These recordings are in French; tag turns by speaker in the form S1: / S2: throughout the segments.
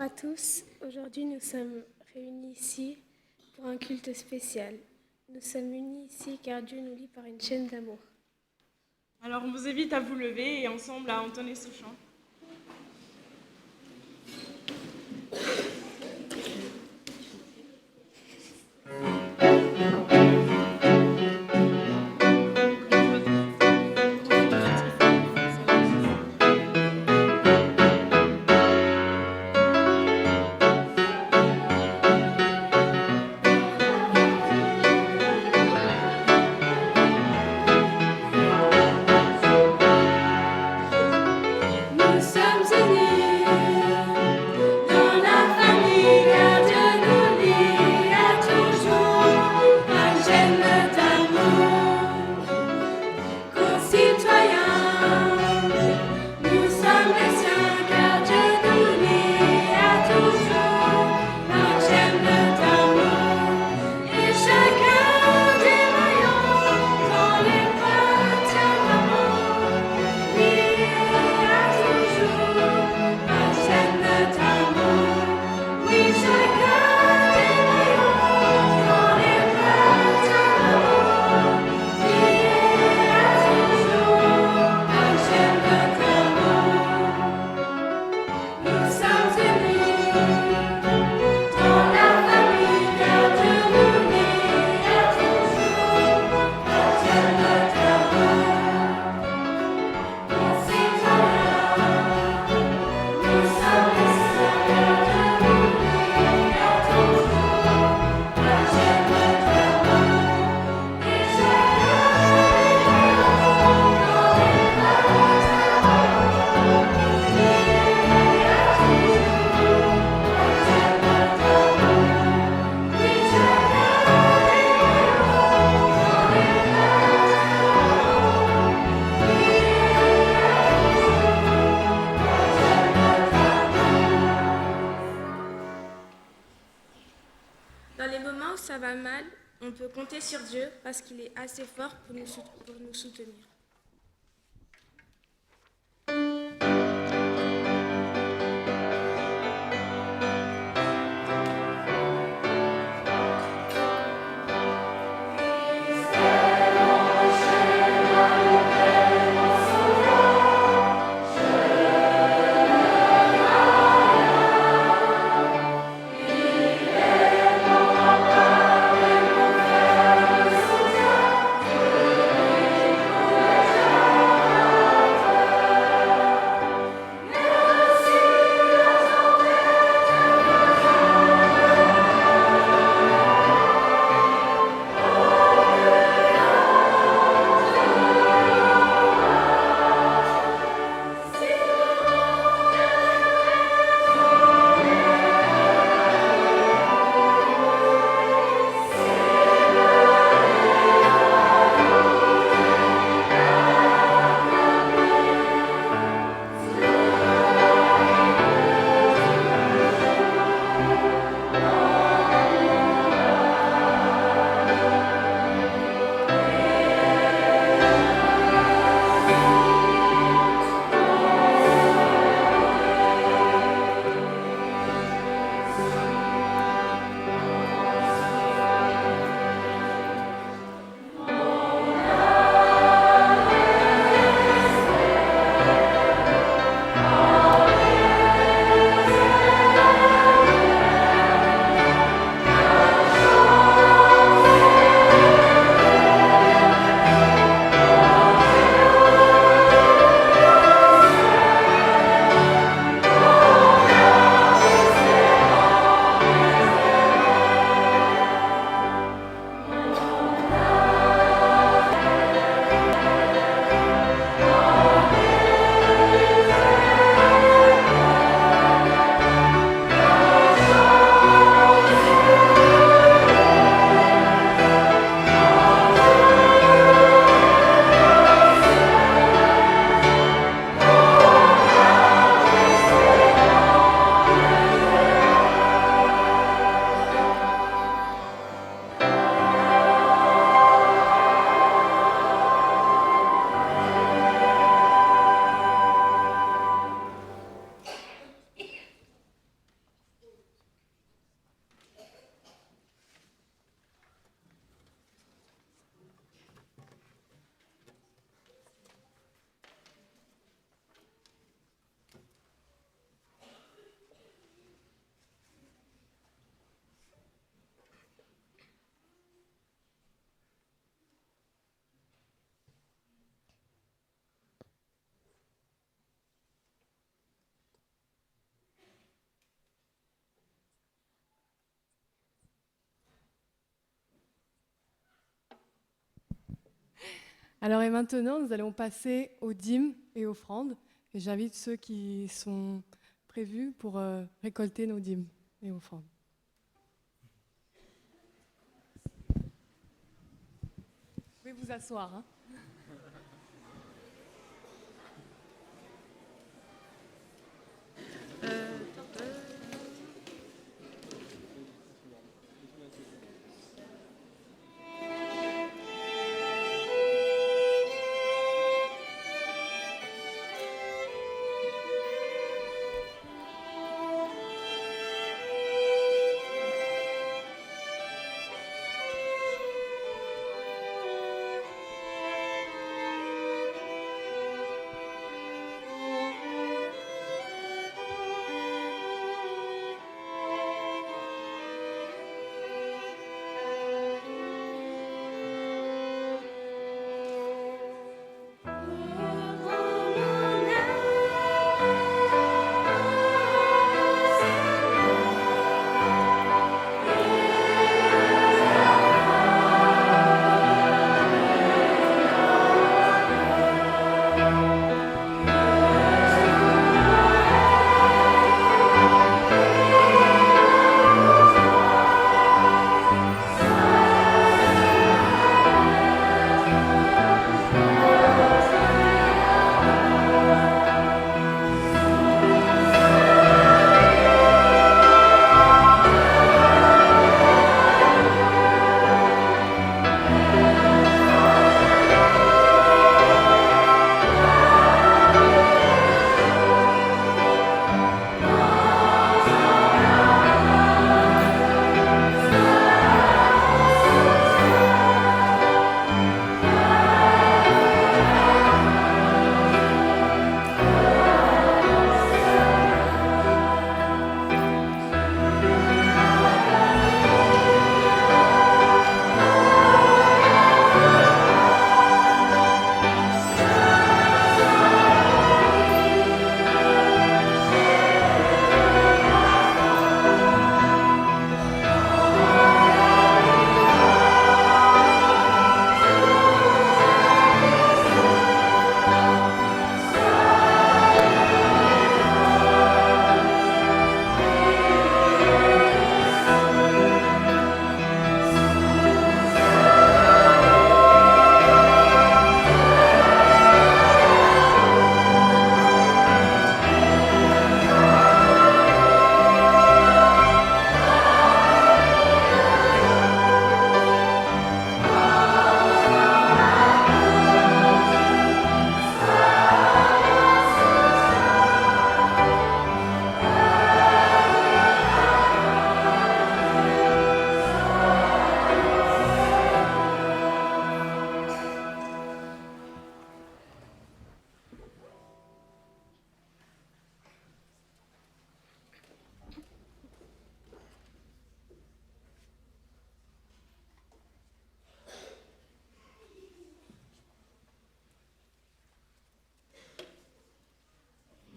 S1: à tous. Aujourd'hui, nous sommes réunis ici pour un culte spécial. Nous sommes unis ici car Dieu nous lie par une chaîne d'amour.
S2: Alors on vous invite à vous lever et ensemble à entonner ce chant.
S3: Dans les moments où ça va mal, on peut compter sur Dieu parce qu'il est assez fort pour nous soutenir.
S4: Alors et maintenant, nous allons passer aux dîmes et offrandes. Et j'invite ceux qui sont prévus pour récolter nos dîmes et offrandes. Vous pouvez vous asseoir. Hein.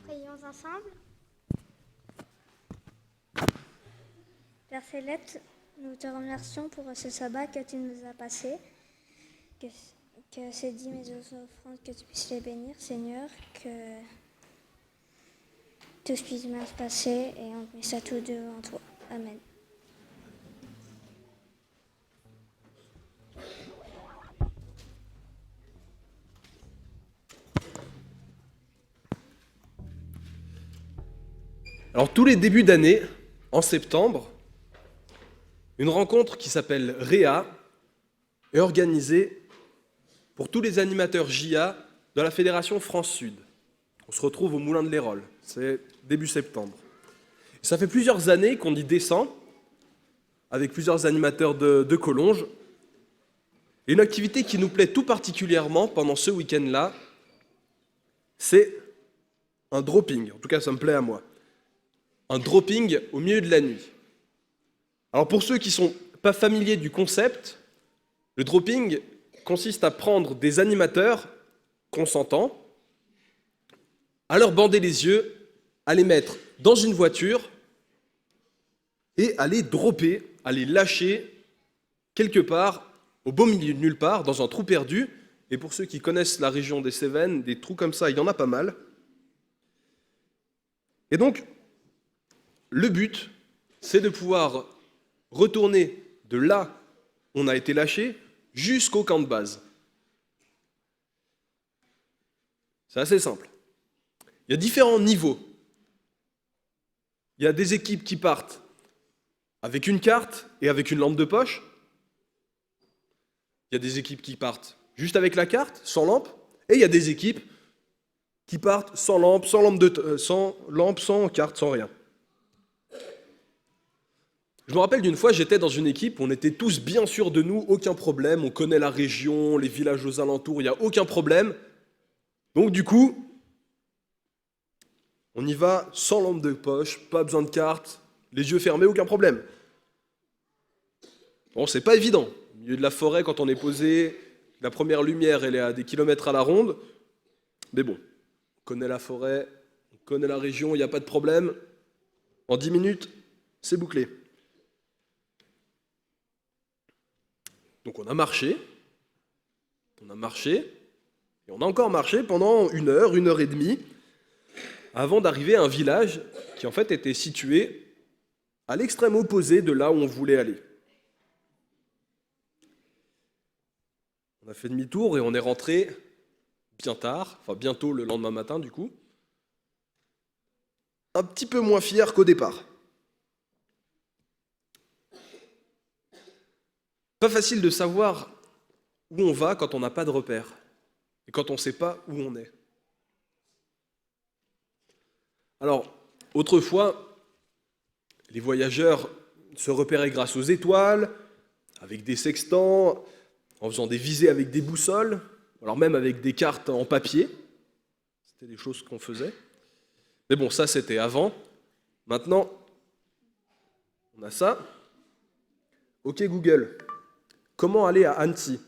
S5: Prions ensemble. Père Céleste, nous te remercions pour ce sabbat que tu nous as passé, que ces dîmes et offrandes, que tu puisses les bénir, Seigneur, que tout puisse bien se passer et on puisse à tous deux en toi. Amen.
S6: Alors tous les débuts d'année, en septembre, une rencontre qui s'appelle REA est organisée pour tous les animateurs JA de la Fédération France-Sud. On se retrouve au Moulin de l'Hérole, c'est début septembre. Et ça fait plusieurs années qu'on y descend, avec plusieurs animateurs de Collonges. Et une activité qui nous plaît tout particulièrement pendant ce week-end-là, c'est un dropping. En tout cas, ça me plaît à moi. Un dropping au milieu de la nuit. Alors pour ceux qui ne sont pas familiers du concept, le dropping consiste à prendre des animateurs consentants, à leur bander les yeux, à les mettre dans une voiture et à les dropper, à les lâcher quelque part, au beau milieu de nulle part, dans un trou perdu, Et pour ceux qui connaissent la région des Cévennes, des trous comme ça, il y en a pas mal. Et donc, le but, c'est de pouvoir retourner de là où on a été lâché jusqu'au camp de base. C'est assez simple. Il y a différents niveaux. Il y a des équipes qui partent avec une carte et avec une lampe de poche. Il y a des équipes qui partent juste avec la carte, sans lampe. Et il y a des équipes qui partent sans lampe, sans carte, sans rien. Je me rappelle d'une fois, j'étais dans une équipe, on était tous bien sûrs de nous, aucun problème, on connaît la région, les villages aux alentours, il n'y a aucun problème. Donc du coup, on y va sans lampe de poche, pas besoin de carte, les yeux fermés, aucun problème. Bon, c'est pas évident. Au milieu de la forêt, quand on est posé, la première lumière, elle est à des kilomètres à la ronde. Mais bon, on connaît la forêt, on connaît la région, il n'y a pas de problème. En 10 minutes, c'est bouclé. Donc on a marché, et on a encore marché pendant 1 heure et demie, avant d'arriver à un village qui en fait était situé à l'extrême opposé de là où on voulait aller. On a fait demi-tour et on est rentré bien tard, enfin bientôt le lendemain matin du coup, un petit peu moins fier qu'au départ. Pas facile de savoir où on va quand on n'a pas de repère et quand on ne sait pas où on est. Alors, autrefois, les voyageurs se repéraient grâce aux étoiles, avec des sextants, en faisant des visées avec des boussoles, alors même avec des cartes en papier. C'était des choses qu'on faisait. Mais bon, ça c'était avant. Maintenant, on a ça. Ok Google, comment aller à Annecy ?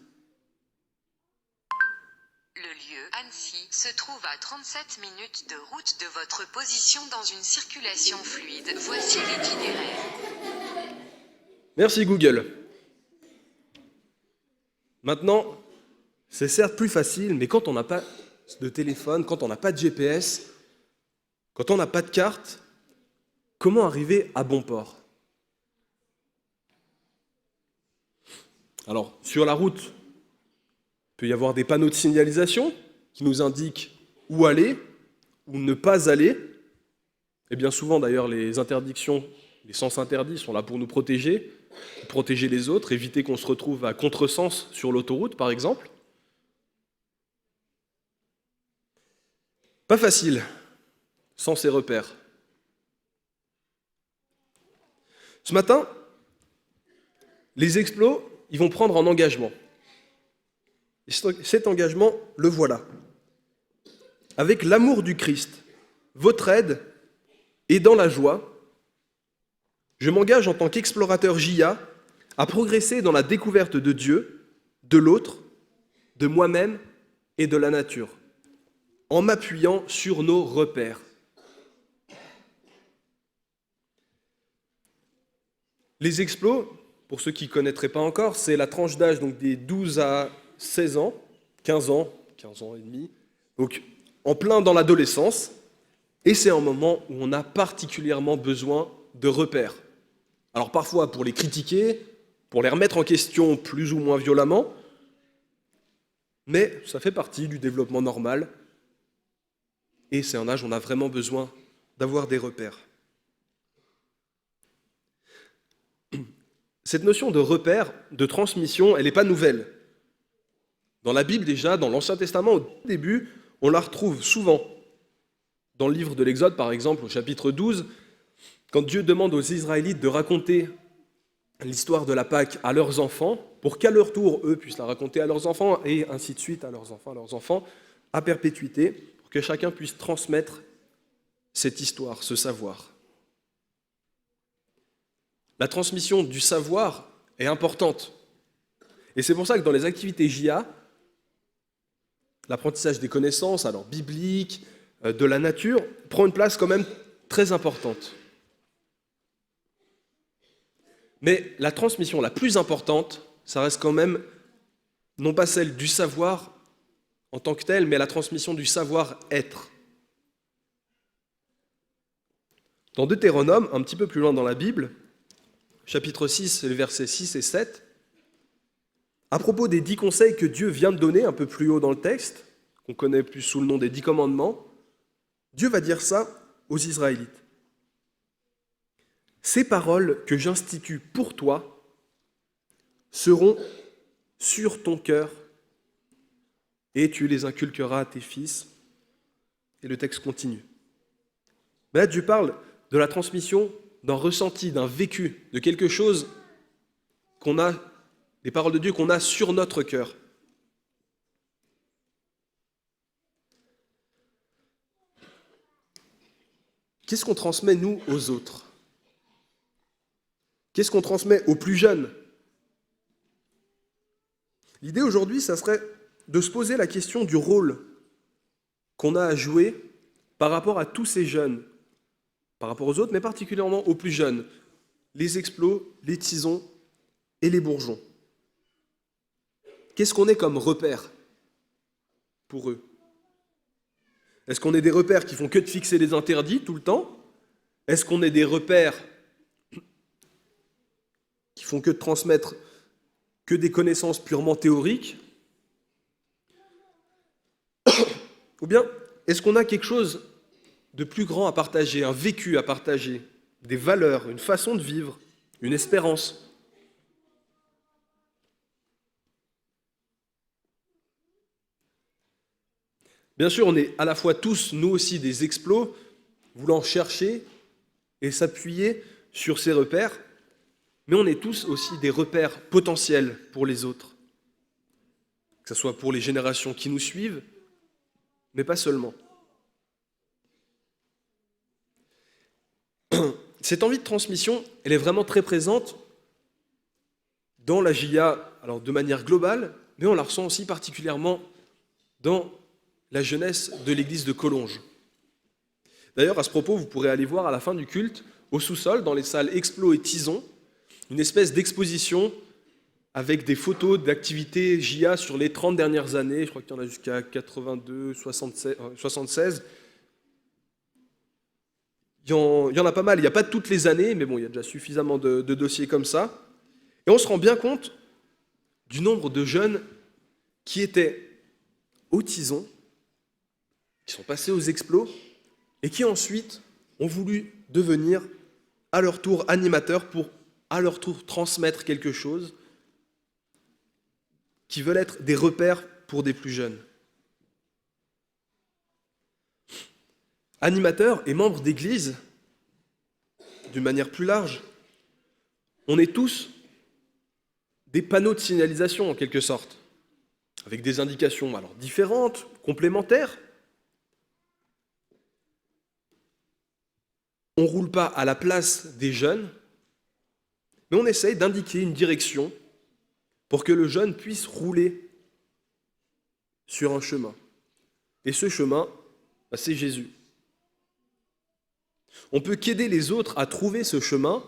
S7: Le lieu Annecy se trouve à 37 minutes de route de votre position dans une circulation fluide. Voici l'itinéraire.
S6: Merci Google. Maintenant, c'est certes plus facile, mais quand on n'a pas de téléphone, quand on n'a pas de GPS, quand on n'a pas de carte, comment arriver à bon port ? Alors, sur la route, il peut y avoir des panneaux de signalisation qui nous indiquent où aller, où ne pas aller. Et bien souvent, d'ailleurs, les interdictions, les sens interdits sont là pour nous protéger les autres, éviter qu'on se retrouve à contresens sur l'autoroute, par exemple. Pas facile, sans ces repères. Ce matin, les explos, ils vont prendre un engagement. Et cet engagement, le voilà. Avec l'amour du Christ, votre aide et dans la joie, je m'engage en tant qu'explorateur JA à progresser dans la découverte de Dieu, de l'autre, de moi-même et de la nature, en m'appuyant sur nos repères. Les explos, pour ceux qui ne connaîtraient pas encore, c'est la tranche d'âge donc des 12 à 16 ans, 15 ans et demi, donc en plein dans l'adolescence, et c'est un moment où on a particulièrement besoin de repères. Alors parfois pour les critiquer, pour les remettre en question plus ou moins violemment, mais ça fait partie du développement normal, et c'est un âge où on a vraiment besoin d'avoir des repères. Cette notion de repère, de transmission, elle n'est pas nouvelle. Dans la Bible déjà, dans l'Ancien Testament, au début, on la retrouve souvent. Dans le livre de l'Exode, par exemple, au chapitre 12, quand Dieu demande aux Israélites de raconter l'histoire de la Pâque à leurs enfants, pour qu'à leur tour, eux puissent la raconter à leurs enfants, et ainsi de suite à leurs enfants, à perpétuité, pour que chacun puisse transmettre cette histoire, ce savoir. La transmission du savoir est importante. Et c'est pour ça que dans les activités JA, l'apprentissage des connaissances, alors bibliques, de la nature, prend une place quand même très importante. Mais la transmission la plus importante, ça reste quand même non pas celle du savoir, en tant que telle, mais la transmission du savoir-être. Dans Deutéronome, un petit peu plus loin dans la Bible, chapitre 6, les versets 6 et 7, à propos des 10 conseils que Dieu vient de donner un peu plus haut dans le texte, qu'on connaît plus sous le nom des 10 commandements, Dieu va dire ça aux Israélites. Ces paroles que j'institue pour toi seront sur ton cœur et tu les inculqueras à tes fils. Et le texte continue. Mais là, Dieu parle de la transmission d'un ressenti, d'un vécu, de quelque chose qu'on a, les paroles de Dieu qu'on a sur notre cœur. Qu'est-ce qu'on transmet, nous, aux autres? Qu'est-ce qu'on transmet aux plus jeunes? L'idée aujourd'hui, ça serait de se poser la question du rôle qu'on a à jouer par rapport à tous ces jeunes, par rapport aux autres, mais particulièrement aux plus jeunes, les explos, les tisons et les bourgeons. Qu'est-ce qu'on est comme repère pour eux? Est-ce qu'on est des repères qui font que de fixer les interdits tout le temps? Est-ce qu'on est des repères qui font que de transmettre que des connaissances purement théoriques? Ou bien, est-ce qu'on a quelque chose de plus grand à partager, un vécu à partager, des valeurs, une façon de vivre, une espérance? Bien sûr, on est à la fois tous, nous aussi, des explos, voulant chercher et s'appuyer sur ces repères, mais on est tous aussi des repères potentiels pour les autres, que ce soit pour les générations qui nous suivent, mais pas seulement. Cette envie de transmission, elle est vraiment très présente dans la JIA, alors de manière globale, mais on la ressent aussi particulièrement dans la jeunesse de l'église de Collonges. D'ailleurs, à ce propos, vous pourrez aller voir à la fin du culte, au sous-sol, dans les salles Explos et Tison, une espèce d'exposition avec des photos d'activités JIA sur les 30 dernières années. Je crois qu'il y en a jusqu'à 82, 76. Il y en a pas mal. Il n'y a pas toutes les années, mais bon, il y a déjà suffisamment de dossiers comme ça. Et on se rend bien compte du nombre de jeunes qui étaient au Tison, qui sont passés aux Explos, et qui ensuite ont voulu devenir à leur tour animateurs pour à leur tour transmettre quelque chose, qui veulent être des repères pour des plus jeunes. Animateurs et membres d'église, d'une manière plus large, on est tous des panneaux de signalisation en quelque sorte, avec des indications alors différentes, complémentaires. On ne roule pas à la place des jeunes, mais on essaye d'indiquer une direction pour que le jeune puisse rouler sur un chemin. Et ce chemin, c'est Jésus. On peut qu'aider les autres à trouver ce chemin,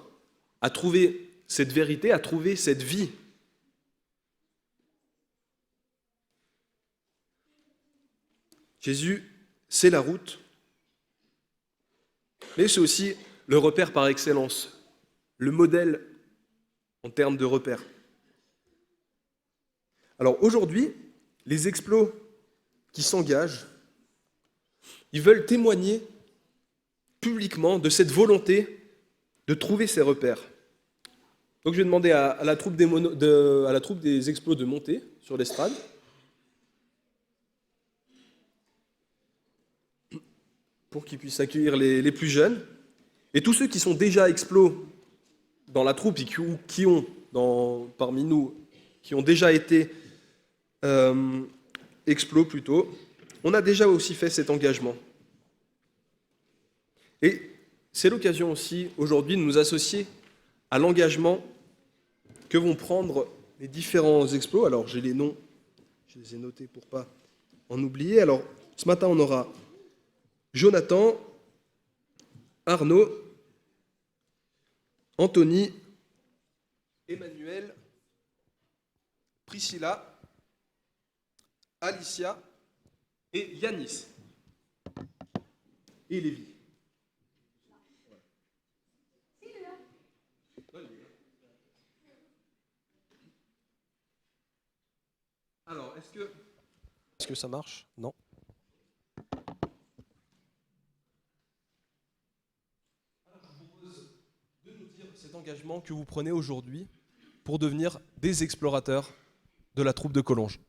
S6: à trouver cette vérité, à trouver cette vie. Jésus, c'est la route, mais c'est aussi le repère par excellence, le modèle en termes de repère. Alors aujourd'hui, les explos qui s'engagent, ils veulent témoigner publiquement de cette volonté de trouver ces repères. Donc je vais demander à la troupe des explos de monter sur l'estrade. Pour qu'ils puissent accueillir les plus jeunes. Et tous ceux qui sont déjà explos dans la troupe et qui ont, parmi nous, qui ont déjà été explos plutôt, on a déjà aussi fait cet engagement. Et c'est l'occasion aussi aujourd'hui de nous associer à l'engagement que vont prendre les différents explos. Alors j'ai les noms, je les ai notés pour ne pas en oublier. Alors ce matin on aura Jonathan, Arnaud, Anthony, Emmanuel, Priscilla, Alicia et Yanis. Et Lévi. Alors, est-ce que ça marche? Non. Alors, je vous propose de nous dire cet engagement que vous prenez aujourd'hui pour devenir des explorateurs de la troupe de Collonges.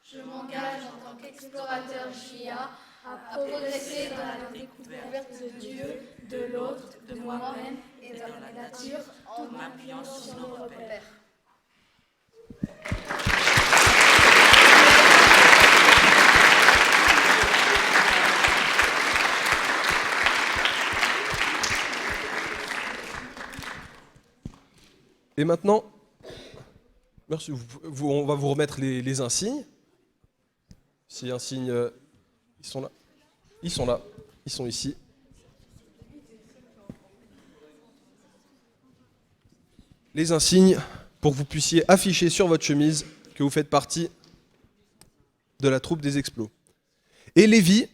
S8: Je m'engage en tant qu'explorateur JA à progresser dans la découverte de Dieu, de l'autre, de moi-même et de la nature en m'appuyant sur nos repères.
S6: Et maintenant, merci, on va vous remettre les insignes. Si insignes, ils sont là. Ils sont là. Ils sont ici. Les insignes pour que vous puissiez afficher sur votre chemise que vous faites partie de la troupe des Explos. Et Lévi,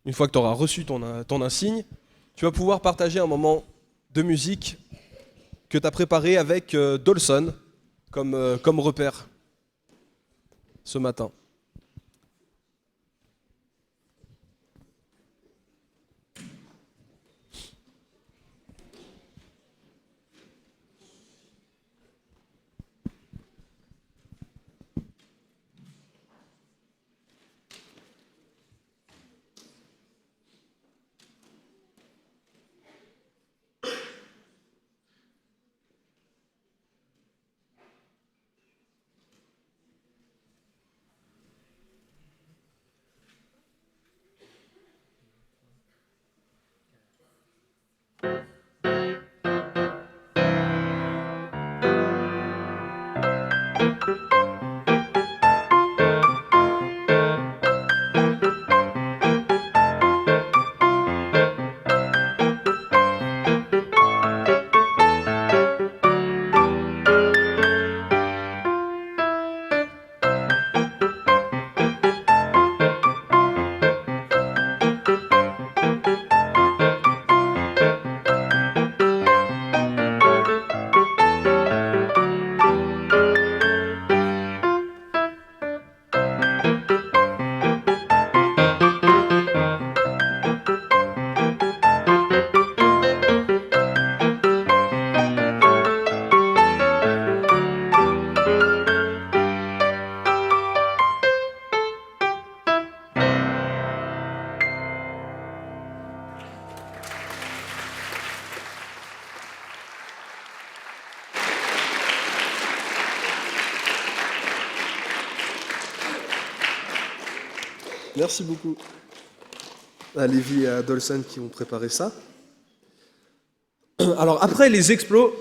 S6: une fois que tu auras reçu ton insigne, tu vas pouvoir partager un moment de musique que tu as préparé avec Dolson comme repère ce matin. Merci beaucoup à Lévi et à Dolson qui ont préparé ça. Alors après les explos,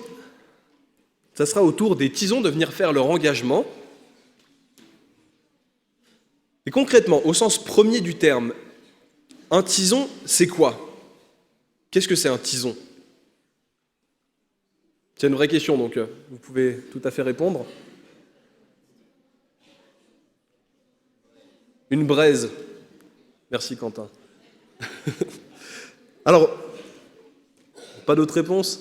S6: ça sera au tour des tisons de venir faire leur engagement. Et concrètement, au sens premier du terme, un tison, c'est quoi? Qu'est-ce que c'est un tison? C'est une vraie question, donc vous pouvez tout à fait répondre. Une braise. Merci Quentin. Alors, pas d'autres réponses?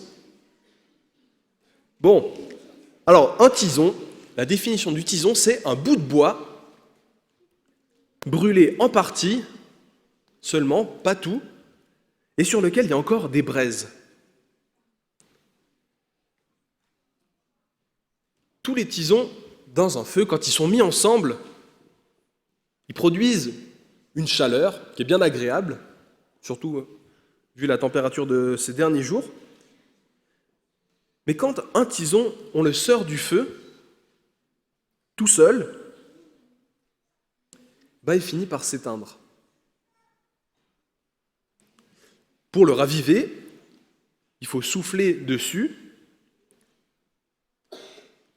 S6: Bon, alors un tison, la définition du tison, c'est un bout de bois brûlé en partie, seulement, pas tout, et sur lequel il y a encore des braises. Tous les tisons, dans un feu, quand ils sont mis ensemble, ils produisent une chaleur qui est bien agréable, surtout vu la température de ces derniers jours. Mais quand un tison, on le sort du feu, tout seul, il finit par s'éteindre. Pour le raviver, il faut souffler dessus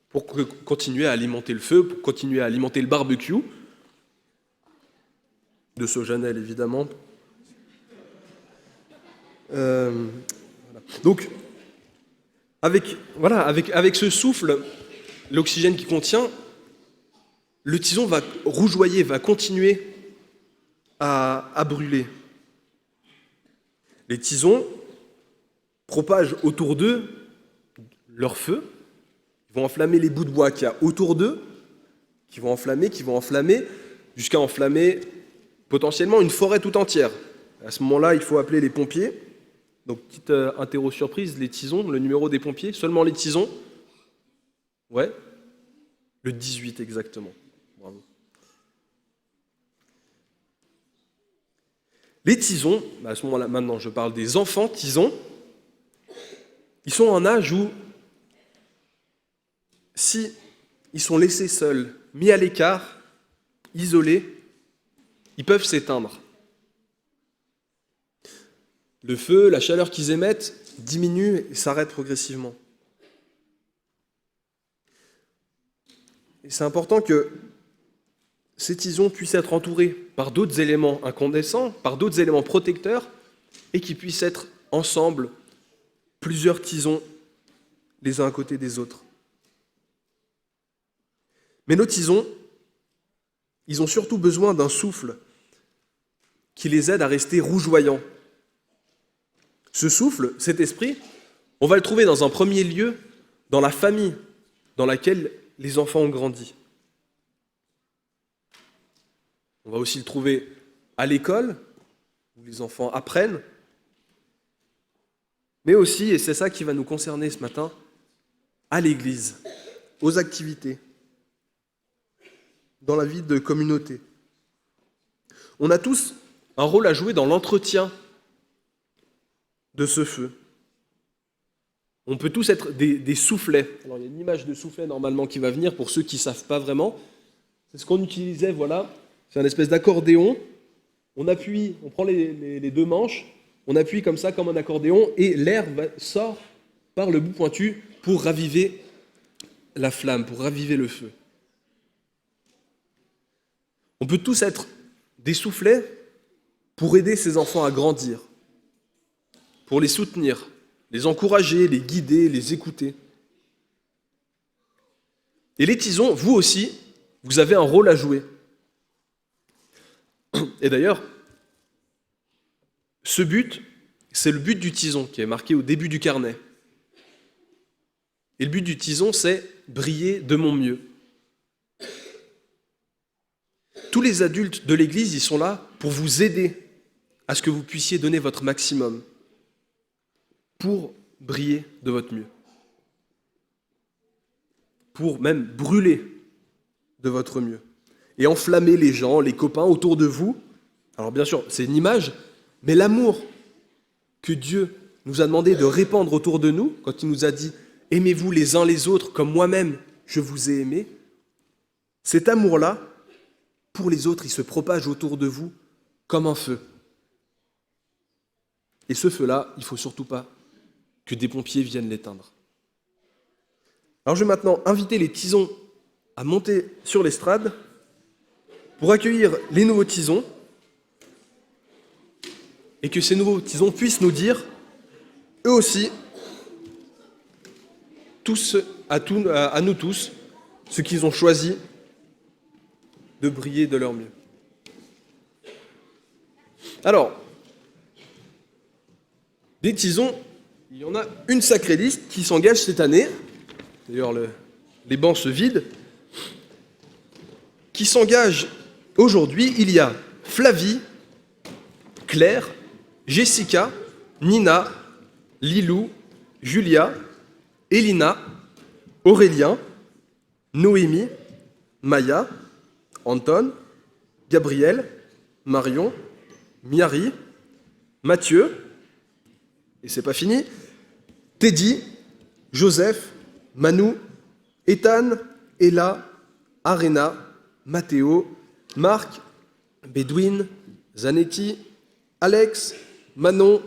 S6: pour continuer à alimenter le feu, pour continuer à alimenter le barbecue, de Saujanel évidemment. Voilà. Donc, avec ce souffle, l'oxygène qu'il contient, le tison va rougeoyer, va continuer à brûler. Les tisons propagent autour d'eux leur feu, ils vont enflammer les bouts de bois qu'il y a autour d'eux, qui vont enflammer, jusqu'à enflammer potentiellement une forêt tout entière. À ce moment-là, il faut appeler les pompiers. Donc, petite interro surprise, les tisons, le numéro des pompiers, seulement les tisons. Ouais, le 18 exactement. Bravo. Les tisons, à ce moment-là, maintenant je parle des enfants tisons, ils sont en âge où, si ils sont laissés seuls, mis à l'écart, isolés, ils peuvent s'éteindre. Le feu, la chaleur qu'ils émettent diminue et s'arrête progressivement. Et c'est important que ces tisons puissent être entourés par d'autres éléments incandescents, par d'autres éléments protecteurs, et qu'ils puissent être ensemble, plusieurs tisons, les uns à côté des autres. Mais nos tisons, ils ont surtout besoin d'un souffle qui les aide à rester rougeoyants. Ce souffle, cet esprit, on va le trouver dans un premier lieu dans la famille dans laquelle les enfants ont grandi. On va aussi le trouver à l'école, où les enfants apprennent, mais aussi, et c'est ça qui va nous concerner ce matin, à l'église, aux activités, dans la vie de communauté. On a tous un rôle à jouer dans l'entretien de ce feu. On peut tous être des soufflets. Alors, il y a une image de soufflet normalement qui va venir pour ceux qui ne savent pas vraiment. C'est ce qu'on utilisait, voilà. C'est un espèce d'accordéon. On appuie, on prend les deux manches, on appuie comme ça, comme un accordéon, et l'air sort par le bout pointu pour raviver la flamme, pour raviver le feu. On peut tous être des soufflets pour aider ces enfants à grandir, pour les soutenir, les encourager, les guider, les écouter. Et les tisons, vous aussi, vous avez un rôle à jouer. Et d'ailleurs, ce but, c'est le but du tison qui est marqué au début du carnet. Et le but du tison, c'est briller de mon mieux. Tous les adultes de l'Église, ils sont là pour vous aider à ce que vous puissiez donner votre maximum pour briller de votre mieux, pour même brûler de votre mieux et enflammer les gens, les copains autour de vous. Alors bien sûr, c'est une image, mais l'amour que Dieu nous a demandé de répandre autour de nous, quand il nous a dit « Aimez-vous les uns les autres comme moi-même je vous ai aimé », cet amour-là, pour les autres, il se propage autour de vous comme un feu. Et ce feu-là, il ne faut surtout pas que des pompiers viennent l'éteindre. Alors je vais maintenant inviter les tisons à monter sur l'estrade pour accueillir les nouveaux tisons et que ces nouveaux tisons puissent nous dire, eux aussi, à nous tous, ce qu'ils ont choisi de briller de leur mieux. Alors, des tisons, il y en a une sacrée liste qui s'engage cette année. D'ailleurs, les bancs se vident. Qui s'engage aujourd'hui, il y a Flavie, Claire, Jessica, Nina, Lilou, Julia, Elina, Aurélien, Noémie, Maya, Anton, Gabriel, Marion, Miari, Mathieu, et c'est pas fini, Teddy, Joseph, Manu, Ethan, Ella, Arena, Mathéo, Marc, Bédouine, Zanetti, Alex, Manon,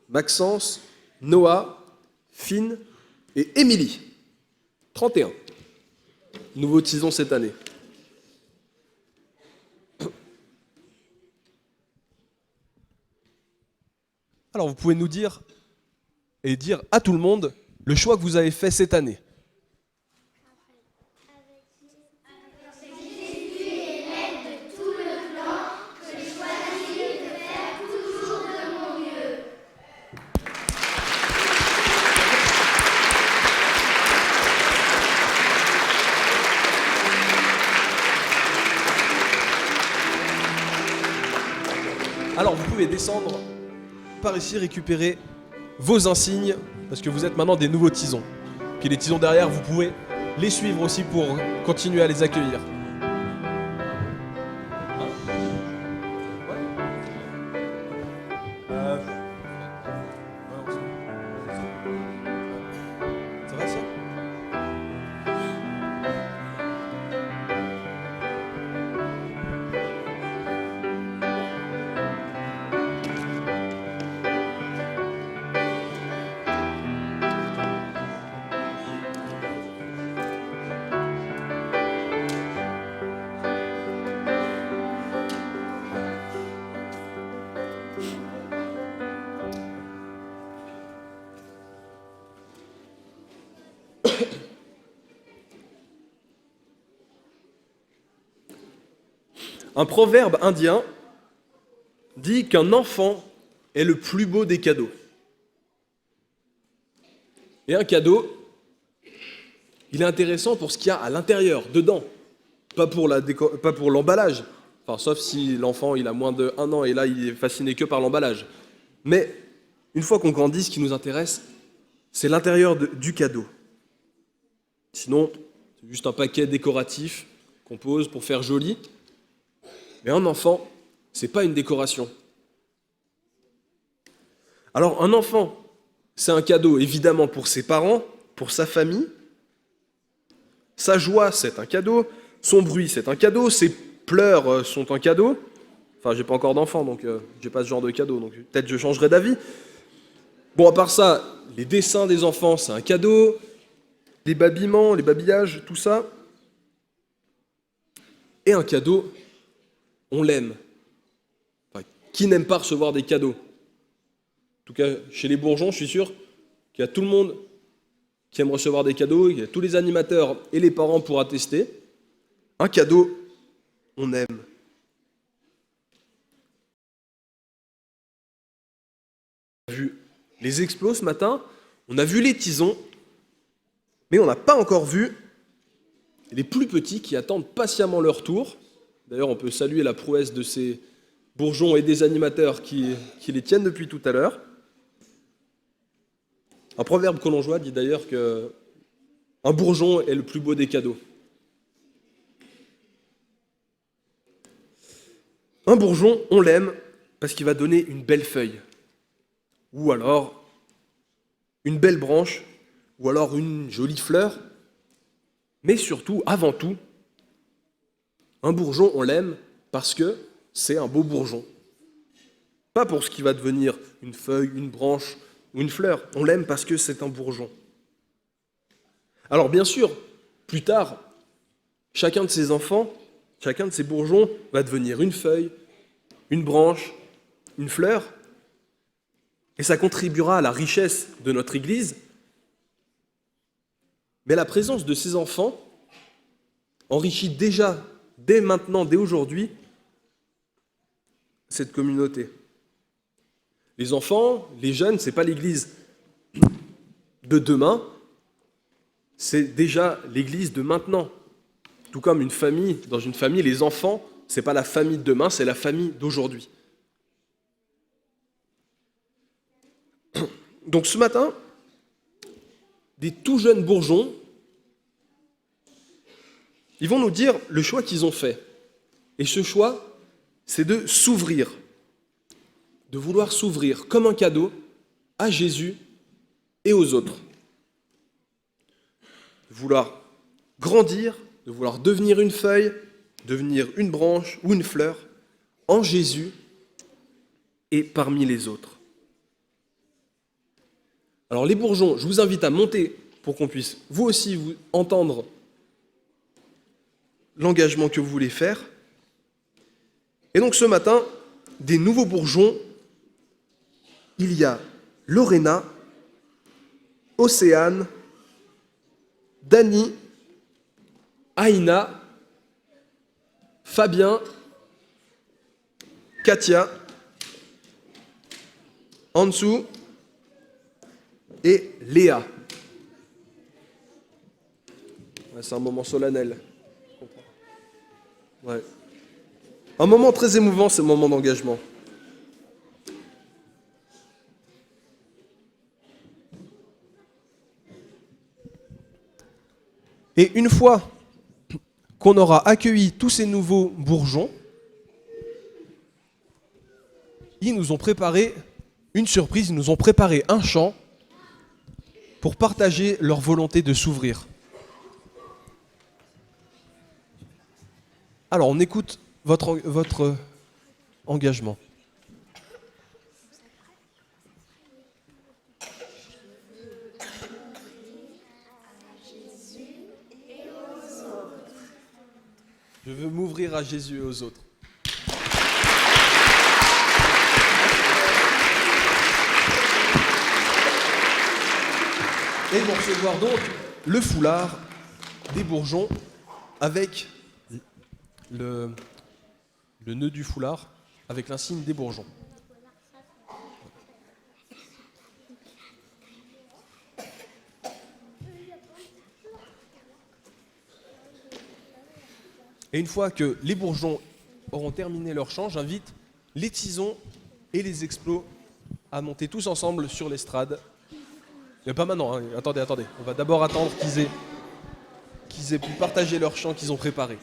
S6: Maxence, Noah, Finn et Émilie. 31. Nouveaux tisons cette année. Alors vous pouvez nous dire et dire à tout le monde le choix que vous avez fait cette année? Alors, vous pouvez descendre par ici, récupérer vos insignes, parce que vous êtes maintenant des nouveaux tisons. Puis les tisons derrière, vous pouvez les suivre aussi pour continuer à les accueillir. Ça va, ça? Un proverbe indien dit qu'un enfant est le plus beau des cadeaux. Et un cadeau, il est intéressant pour ce qu'il y a à l'intérieur, dedans, pas pour l'emballage. Enfin, sauf si l'enfant il a moins de 1 an et là il est fasciné que par l'emballage. Mais une fois qu'on grandit, ce qui nous intéresse, c'est l'intérieur du cadeau. Sinon, c'est juste un paquet décoratif qu'on pose pour faire joli. Mais un enfant, c'est pas une décoration. Alors un enfant, c'est un cadeau évidemment pour ses parents, pour sa famille. Sa joie, c'est un cadeau. Son bruit, c'est un cadeau. Ses pleurs sont un cadeau. Enfin, j'ai pas encore d'enfant, donc j'ai pas ce genre de cadeau, donc peut-être je changerai d'avis. Bon, à part ça, les dessins des enfants, c'est un cadeau. Les babillements, les babillages, tout ça. Et un cadeau, on l'aime. Enfin, qui n'aime pas recevoir des cadeaux? En tout cas, chez les Bourgeons, je suis sûr qu'il y a tout le monde qui aime recevoir des cadeaux, il y a tous les animateurs et les parents pour attester. Un cadeau, on aime. On a vu les explos ce matin, on a vu les tisons, mais on n'a pas encore vu les plus petits qui attendent patiemment leur tour. D'ailleurs, on peut saluer la prouesse de ces bourgeons et des animateurs qui les tiennent depuis tout à l'heure. Un proverbe collongeois dit d'ailleurs que un bourgeon est le plus beau des cadeaux. Un bourgeon, on l'aime parce qu'il va donner une belle feuille, ou alors une belle branche, ou alors une jolie fleur, mais surtout, avant tout, un bourgeon, on l'aime parce que c'est un beau bourgeon. Pas pour ce qui va devenir une feuille, une branche ou une fleur. On l'aime parce que c'est un bourgeon. Alors bien sûr, plus tard, chacun de ces enfants, chacun de ces bourgeons va devenir une feuille, une branche, une fleur, et ça contribuera à la richesse de notre Église. Mais la présence de ces enfants enrichit déjà, dès maintenant, dès aujourd'hui, cette communauté. Les enfants, les jeunes, ce n'est pas l'Église de demain, c'est déjà l'Église de maintenant. Tout comme une famille, dans une famille, les enfants, ce n'est pas la famille de demain, c'est la famille d'aujourd'hui. Donc ce matin, des tout jeunes bourgeons, ils vont nous dire le choix qu'ils ont fait. Et ce choix, c'est de s'ouvrir, de vouloir s'ouvrir comme un cadeau à Jésus et aux autres. De vouloir grandir, de vouloir devenir une feuille, devenir une branche ou une fleur en Jésus et parmi les autres. Alors les bourgeons, je vous invite à monter pour qu'on puisse vous aussi vous entendre l'engagement que vous voulez faire. Et donc ce matin, des nouveaux bourgeons, il y a Lorena Océane, Dany, Aïna, Fabien, Katia, Ansou et Léa. Ouais, c'est un moment solennel. Ouais. Un moment très émouvant, ce moment d'engagement. Et une fois qu'on aura accueilli tous ces nouveaux bourgeons, ils nous ont préparé une surprise, ils nous ont préparé un chant pour partager leur volonté de s'ouvrir. Alors, on écoute votre engagement. Je veux m'ouvrir à Jésus et aux autres. Et pour recevoir donc le foulard des bourgeons avec le nœud du foulard, avec l'insigne des bourgeons. Et une fois que les bourgeons auront terminé leur chant, j'invite les tisons et les explos à monter tous ensemble sur l'estrade. Mais pas maintenant, hein. Attendez. On va d'abord attendre qu'ils aient pu partager leur chant qu'ils ont préparé.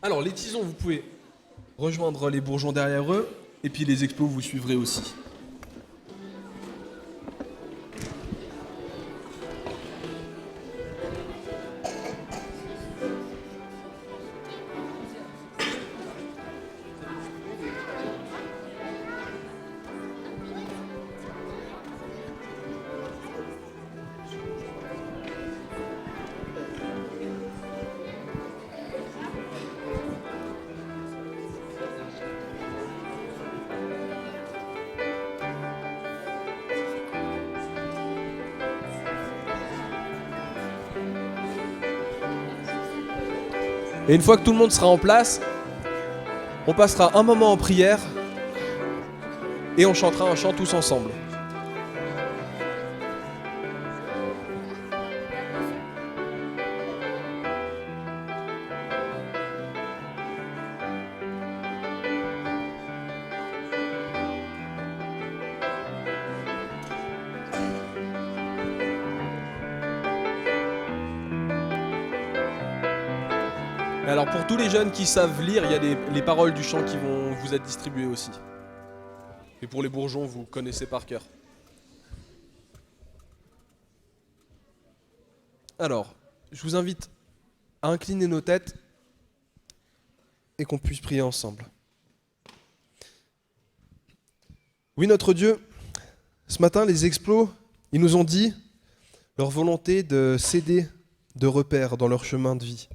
S6: Alors, les tisons, vous pouvez rejoindre les bourgeons derrière eux, et puis les explos, vous suivrez aussi. Et une fois que tout le monde sera en place, on passera un moment en prière et on chantera un chant tous ensemble. Et alors pour tous les jeunes qui savent lire, il y a les paroles du chant qui vont vous être distribuées aussi. Et pour les bourgeons, vous connaissez par cœur. Alors, je vous invite à incliner nos têtes et qu'on puisse prier ensemble. Oui, notre Dieu, ce matin, les Explos, ils nous ont dit leur volonté de céder de repères dans leur chemin de vie.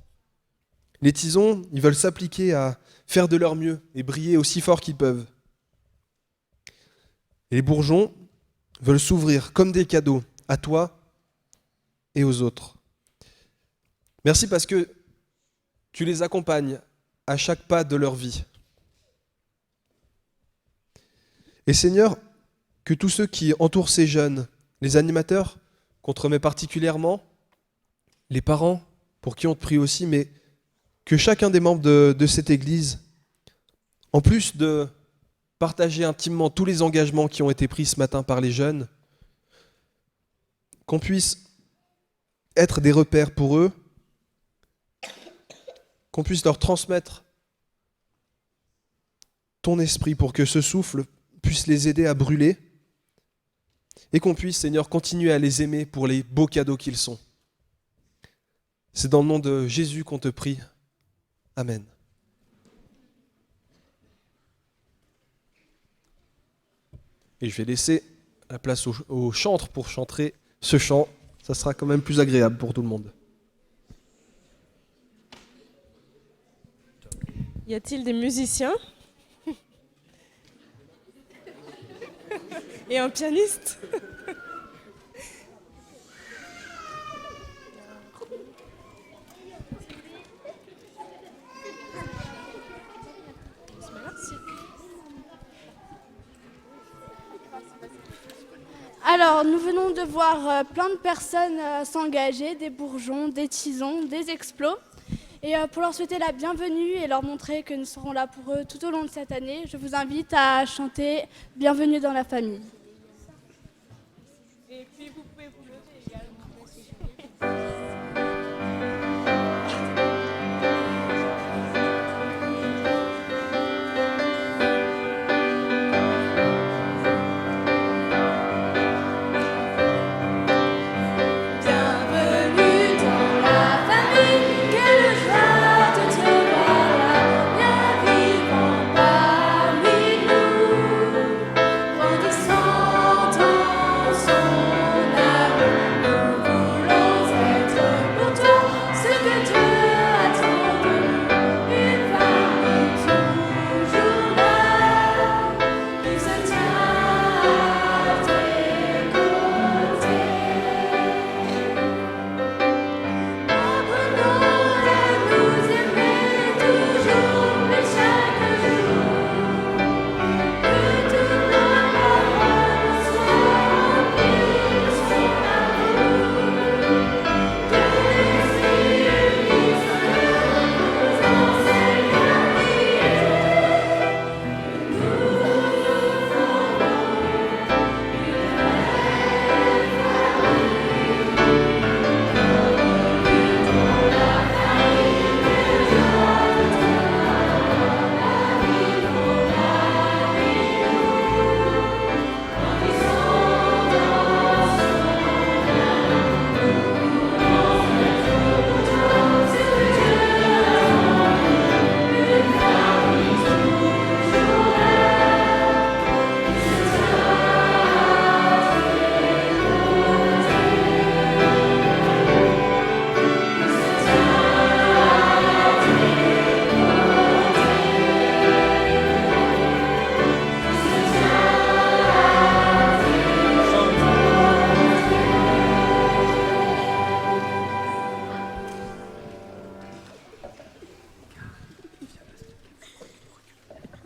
S6: Les tisons, ils veulent s'appliquer à faire de leur mieux et briller aussi fort qu'ils peuvent. Et les bourgeons veulent s'ouvrir comme des cadeaux à toi et aux autres. Merci parce que tu les accompagnes à chaque pas de leur vie. Et Seigneur, que tous ceux qui entourent ces jeunes, les animateurs, qu'on te remet particulièrement, les parents, pour qui on te prie aussi, mais que chacun des membres de cette Église, en plus de partager intimement tous les engagements qui ont été pris ce matin par les jeunes, qu'on puisse être des repères pour eux, qu'on puisse leur transmettre ton esprit pour que ce souffle puisse les aider à brûler et qu'on puisse, Seigneur, continuer à les aimer pour les beaux cadeaux qu'ils sont. C'est dans le nom de Jésus qu'on te prie. Amen. Et je vais laisser la place aux chantres pour chanter ce chant. Ça sera quand même plus agréable pour tout le monde.
S2: Y a-t-il des musiciens? Et un pianiste?
S8: Alors, nous venons de voir plein de personnes s'engager, des bourgeons, des tisons, des explos. Et pour leur souhaiter la bienvenue et leur montrer que nous serons là pour eux tout au long de cette année, je vous invite à chanter « Bienvenue dans la famille ».
S2: Et puis vous pouvez vous lever également.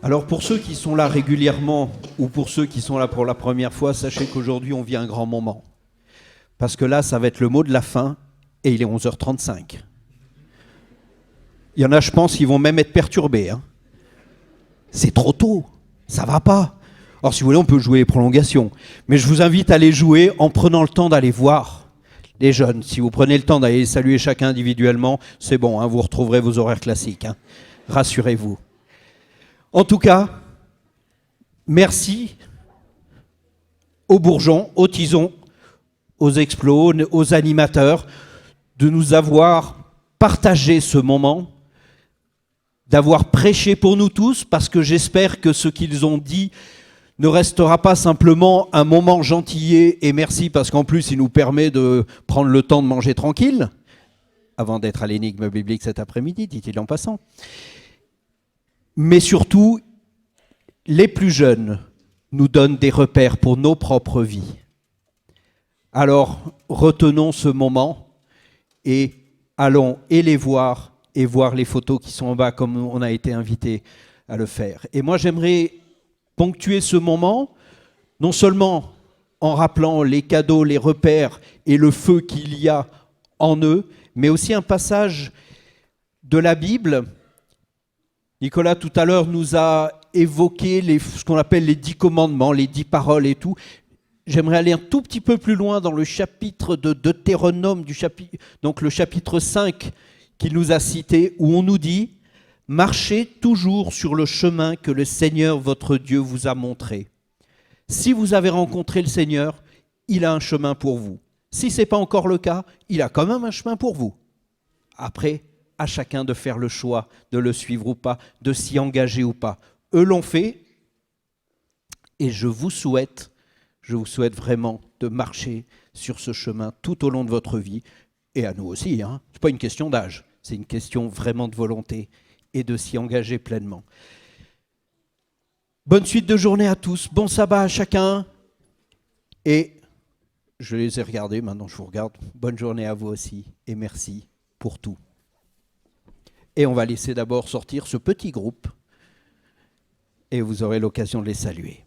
S9: Alors pour ceux qui sont là régulièrement ou pour ceux qui sont là pour la première fois, sachez qu'aujourd'hui on vit un grand moment. Parce que là, ça va être le mot de la fin et il est 11h35. Il y en a, je pense, qui vont même être perturbés. Hein. C'est trop tôt, ça va pas. Alors si vous voulez, on peut jouer les prolongations. Mais je vous invite à les jouer en prenant le temps d'aller voir Les jeunes, si vous prenez le temps d'aller les saluer chacun individuellement, c'est bon, hein, vous retrouverez vos horaires classiques. Hein. Rassurez-vous. En tout cas, merci aux bourgeons, aux tisons, aux explos, aux animateurs de nous avoir partagé ce moment, d'avoir prêché pour nous tous, parce que j'espère que ce qu'ils ont dit ne restera pas simplement un moment gentillet et merci, parce qu'en plus il nous permet de prendre le temps de manger tranquille, avant d'être à l'énigme biblique cet après-midi, dit-il en passant. Mais surtout, les plus jeunes nous donnent des repères pour nos propres vies. Alors, retenons ce moment et allons et les voir et voir les photos qui sont en bas comme on a été invité à le faire. Et moi, j'aimerais ponctuer ce moment, non seulement en rappelant les cadeaux, les repères et le feu qu'il y a en eux, mais aussi un passage de la Bible. Nicolas, tout à l'heure, nous a évoqué ce qu'on appelle les 10 commandements, les 10 paroles et tout. J'aimerais aller un tout petit peu plus loin dans le chapitre de Deutéronome, donc le chapitre 5 qu'il nous a cité, où on nous dit « Marchez toujours sur le chemin que le Seigneur votre Dieu vous a montré. Si vous avez rencontré le Seigneur, il a un chemin pour vous. Si ce n'est pas encore le cas, il a quand même un chemin pour vous. Après, à chacun de faire le choix de le suivre ou pas, de s'y engager ou pas. Eux l'ont fait, et je vous souhaite vraiment de marcher sur ce chemin tout au long de votre vie, et à nous aussi. Hein. Ce n'est pas une question d'âge, c'est une question vraiment de volonté et de s'y engager pleinement. Bonne suite de journée à tous, bon sabbat à chacun, et je les ai regardés, maintenant je vous regarde. Bonne journée à vous aussi, et merci pour tout. Et on va laisser d'abord sortir ce petit groupe, et vous aurez l'occasion de les saluer.